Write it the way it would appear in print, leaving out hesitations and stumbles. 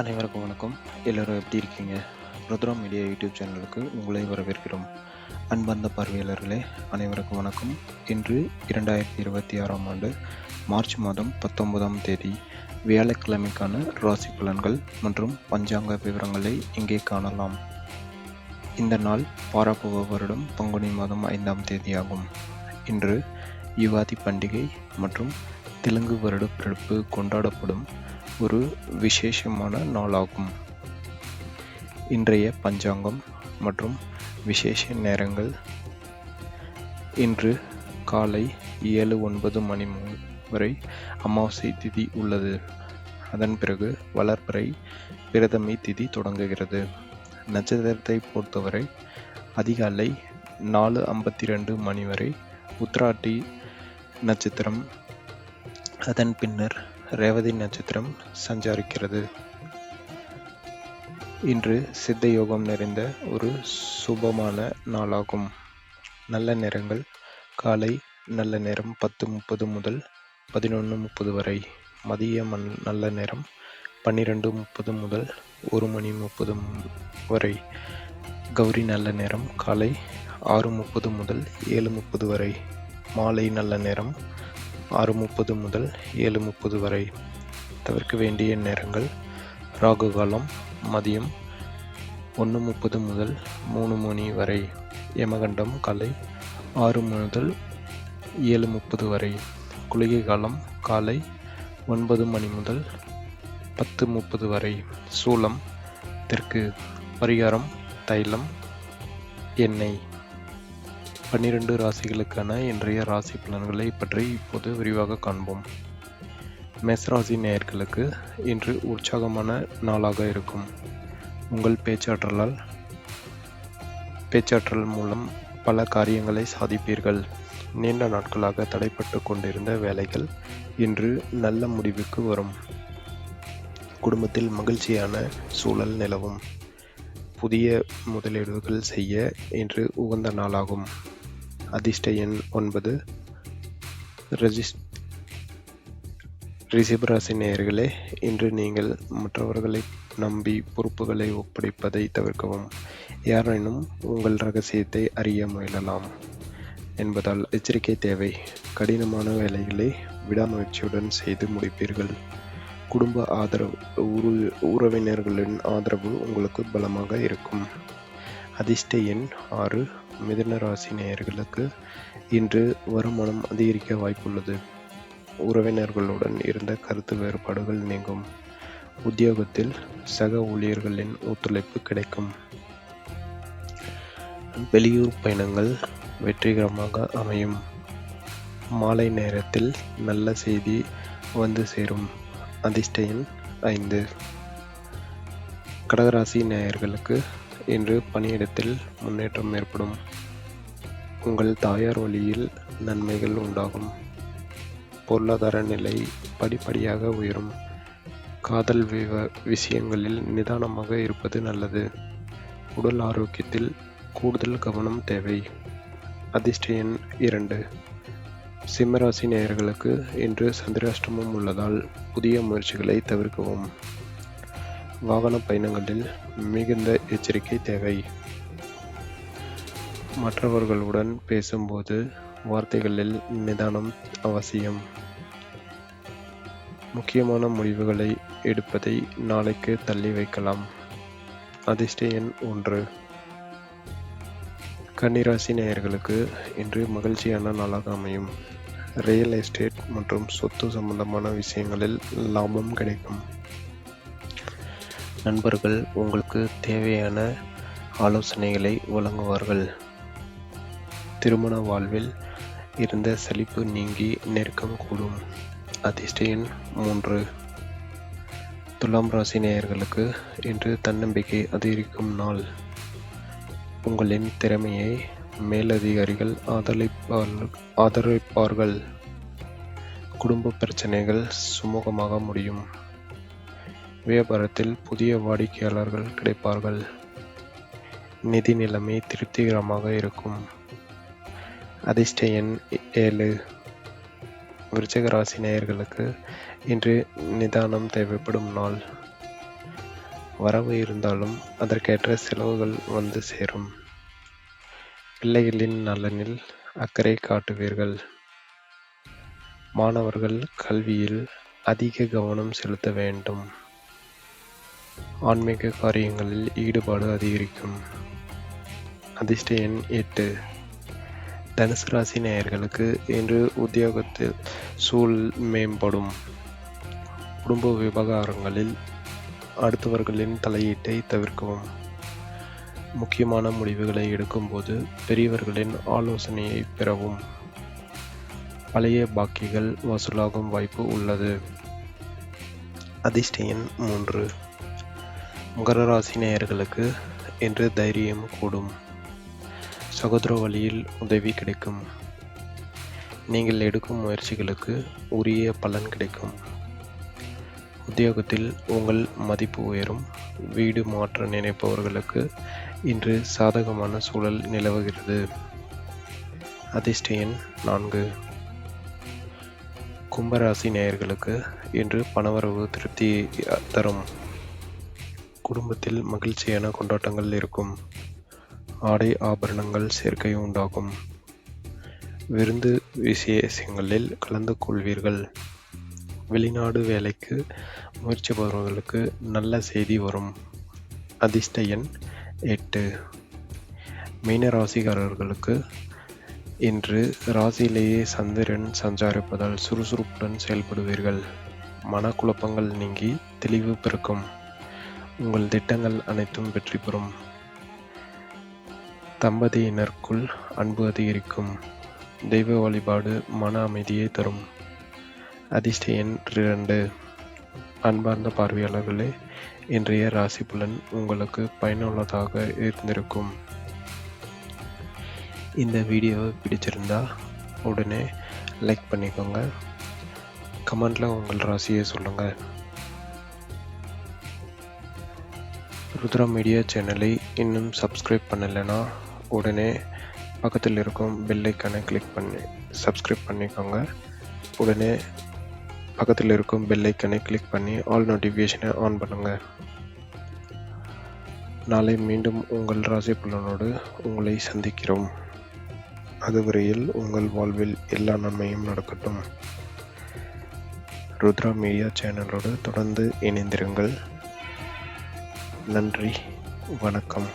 அனைவருக்கும் வணக்கம். எல்லோரும் எப்படி இருக்கீங்க? ருத்ரா மீடியா யூடியூப் சேனலுக்கு உங்களை வரவேற்கிறோம். அன்பார்ந்த பார்வையாளர்களே, அனைவருக்கும் வணக்கம். இன்று 2026ஆம் ஆண்டு மார்ச் மாதம் 19ஆம் தேதி வியாழக்கிழமைக்கான ராசி பலன்கள் மற்றும் பஞ்சாங்க விவரங்களை இங்கே காணலாம். இந்த நாள் பாராபவ வருடம் பங்குனி மாதம் 5ஆம் தேதியாகும். இன்று யுகாதி பண்டிகை மற்றும் தெலுங்கு வருட பிறப்பு கொண்டாடப்படும் ஒரு விசேஷமான நாளாகும். இன்றைய பஞ்சாங்கம் மற்றும் விசேஷ நேரங்கள்: இன்று காலை 7:09 மணி வரை அமாவாசை திதி உள்ளது. அதன் பிறகு வளர்பிறை பிரதமை திதி தொடங்குகிறது. நட்சத்திரத்தை பொறுத்தவரை அதிகாலை 4:52 மணி வரை உத்திராட்டி நட்சத்திரம், அதன் பின்னர் ரேவதி நட்சத்திரம் சஞ்சரிக்கிறது. இன்று சித்த யோகம் நிறைந்த ஒரு சுபமான நாளாகும். நல்ல நேரங்கள்: காலை நல்ல நேரம் 10:30 முதல் 11:30 வரை. மதிய நல்ல நேரம் 12:30 முதல் 1:30 வரை. கௌரி நல்ல நேரம் காலை 6:30 முதல் 7:30 வரை. மாலை நல்ல நேரம் 6:30 முதல் 7:30 வரை. தவிர்க்க வேண்டிய நேரங்கள்: ராகு காலம் மதியம் 1:30 முதல் 3 மணி வரை. யமகண்டம் காலை 6 முதல் 7:30 வரை. குளிகை காலம் காலை 9 மணி முதல் 10:30 வரை. சூலம் தெற்கு. பரிகாரம் தைலம், எண்ணெய். 12 ராசிகளுக்கான இன்றைய ராசி பலன்களை பற்றி இப்போது விரிவாக காண்போம். மேசராசி நேயர்களுக்கு இன்று உற்சாகமான நாளாக இருக்கும். உங்கள் பேச்சாற்றல் மூலம் பல காரியங்களை சாதிப்பீர்கள். நீண்ட நாட்களாக தடைப்பட்டு கொண்டிருந்த வேலைகள் இன்று நல்ல முடிவுக்கு வரும். குடும்பத்தில் மகிழ்ச்சியான சூழல் நிலவும். புதிய முதலீடுகள் செய்ய இன்று உகந்த நாளாகும். அதிர்ஷ்ட எண் 9. ரிஷபராசி நேயர்களே, இன்று நீங்கள் மற்றவர்களை நம்பி பொறுப்புகளை ஒப்படைப்பதை தவிர்க்கவும். யாரேனும் உங்கள் ரகசியத்தை அறிய முயலலாம் என்பதால் எச்சரிக்கை தேவை. கடினமான வேலைகளை விடாமுயற்சியுடன் செய்து முடிப்பீர்கள். குடும்ப உறவினர்களின் ஆதரவு உங்களுக்கு பலமாக இருக்கும். அதிர்ஷ்ட எண் 6. மிதுன ராசி நேயர்களுக்கு இன்று வருமானம் அதிகரிக்க வாய்ப்புள்ளது. உறவினர்களுடன் இருந்த கருத்து வேறுபாடுகள் நீங்கும். உத்தியோகத்தில் சக ஊழியர்களின் ஒத்துழைப்பு கிடைக்கும். வெளியூர் பயணங்கள் வெற்றிகரமாக அமையும். மாலை நேரத்தில் நல்ல செய்தி வந்து சேரும். அதிர்ஷ்ட எண் 5. கடகராசி நேயர்களுக்கு இன்று பணியிடத்தில் முன்னேற்றம் ஏற்படும். உங்கள் தாயார் வழியில் நன்மைகள் உண்டாகும். பொருளாதார நிலை படிப்படியாக உயரும். காதல் விஷயங்களில் நிதானமாக இருப்பது நல்லது. உடல் ஆரோக்கியத்தில் கூடுதல் கவனம் தேவை. அதிர்ஷ்ட எண் 2. சிம்மராசி நேயர்களுக்கு இன்று சந்திராஷ்டமம் உள்ளதால் புதிய முயற்சிகளை தவிர்க்கவும். வாகன பயணங்களில் மிகுந்த எச்சரிக்கை தேவை. மற்றவர்களுடன் பேசும்போது வார்த்தைகளில் நிதானம் அவசியம். முக்கியமான முடிவுகளை எடுப்பதை நாளைக்கு தள்ளி வைக்கலாம். அதிர்ஷ்ட எண் 1. கன்னிராசி நேயர்களுக்கு இன்று மகிழ்ச்சியான நாளாக அமையும். ரியல் எஸ்டேட் மற்றும் சொத்து சம்பந்தமான விஷயங்களில் லாபம் கிடைக்கும். நண்பர்கள் உங்களுக்கு தேவையான ஆலோசனைகளை வழங்குவார்கள். திருமண வாழ்வில் இருந்த சலிப்பு நீங்கி நெருக்கம் கூடும். அதிர்ஷ்ட எண் 3. துலாம் ராசி நேயர்களுக்கு இன்று தன்னம்பிக்கை அதிகரிக்கும் நாள். உங்களின் திறமையை மேலதிகாரிகள் ஆதரிப்பார்கள். குடும்ப பிரச்சனைகள் சுமூகமாக முடியும். வியாபாரத்தில் புதிய வாடிக்கையாளர்கள் கிடைப்பார்கள். நிதி நிலைமை திருப்திகரமாக இருக்கும். அதிர்ஷ்ட எண் 7. விருச்சிக ராசி நேயர்களுக்கு இன்று நிதானம் தேவைப்படும் நாள். வரவு இருந்தாலும் அதற்கேற்ற செலவுகள் வந்து சேரும். பிள்ளைகளின் நலனில் அக்கறை காட்டுவீர்கள். மாணவர்கள் கல்வியில் அதிக கவனம் செலுத்த வேண்டும். ஆன்மீக காரியங்களில் ஈடுபாடு அதிகரிக்கும். அதிர்ஷ்ட எண் 8. தனுசு ராசி நேயர்களுக்கு இன்று உத்தியோகத்தில் சூழல் மேம்படும். குடும்ப விவகாரங்களில் அடுத்தவர்களின் தலையீட்டை தவிர்க்கவும். முக்கியமான முடிவுகளை எடுக்கும்போது பெரியவர்களின் ஆலோசனையை பெறவும். பழைய பாக்கிகள் வசூலாகும் வாய்ப்பு உள்ளது. அதிர்ஷ்ட எண் 3. மகர ராசி நேயர்களுக்கு இன்று தைரியம் கூடும். சகோதர வழியில் உதவி கிடைக்கும். நீங்கள் எடுக்கும் முயற்சிகளுக்கு உரிய பலன் கிடைக்கும். உத்தியோகத்தில் உங்கள் மதிப்பு உயரும். வீடு மாற்ற நினைப்பவர்களுக்கு இன்று சாதகமான சூழல் நிலவுகிறது. அதிர்ஷ்ட எண் 4. கும்பராசி நேயர்களுக்கு இன்று பணவரவு திருப்தி தரும். குடும்பத்தில் மகிழ்ச்சியான கொண்டாட்டங்கள் இருக்கும். ஆடை ஆபரணங்கள் சேர்க்கை உண்டாகும். விருந்து விசேஷங்களில் கலந்து கொள்வீர்கள். வெளிநாடு வேலைக்கு முயற்சிப்பவர்களுக்கு நல்ல செய்தி வரும். அதிர்ஷ்ட எண் 8. மீன ராசிக்காரர்களுக்கு இன்று ராசியிலேயே சந்திரன் சஞ்சாரிப்பதால் சுறுசுறுப்புடன் செயல்படுவீர்கள். மனக்குழப்பங்கள் நீங்கி தெளிவு பிறக்கும். உங்கள் திட்டங்கள் அனைத்தும் வெற்றி பெறும். தம்பதியினருக்குள் அன்பு அதிகரிக்கும். தெய்வ வழிபாடு மன அமைதியை தரும். அதிர்ஷ்ட எண் 2. அன்பார்ந்த பார்வையாளர்களே, இன்றைய ராசி பலன் உங்களுக்கு பயனுள்ளதாக இருந்திருக்கும். இந்த வீடியோவை பிடிச்சிருந்தா உடனே லைக் பண்ணிக்கோங்க. கமெண்ட்ல உங்கள் ராசியை சொல்லுங்கள். ருத்ரா மீடியா சேனலை இன்னும் சப்ஸ்கிரைப் பண்ணலைன்னா உடனே பக்கத்தில் இருக்கும் பெல் ஐக்கானை கிளிக் பண்ணி சப்ஸ்கிரைப் பண்ணிக்கோங்க. உடனே பக்கத்தில் இருக்கும் பெல் ஐக்கானை கிளிக் பண்ணி ஆல் நோட்டிஃபிகேஷனை ஆன் பண்ணுங்கள். நாளை மீண்டும் உங்கள் ராசி பலனோடு உங்களை சந்திக்கிறோம். அதுவரையில் உங்கள் வாழ்வில் எல்லா நன்மையும் நடக்கட்டும். ருத்ரா மீடியா சேனலோடு தொடர்ந்து இணைந்திருங்கள். நன்றி, வணக்கம்.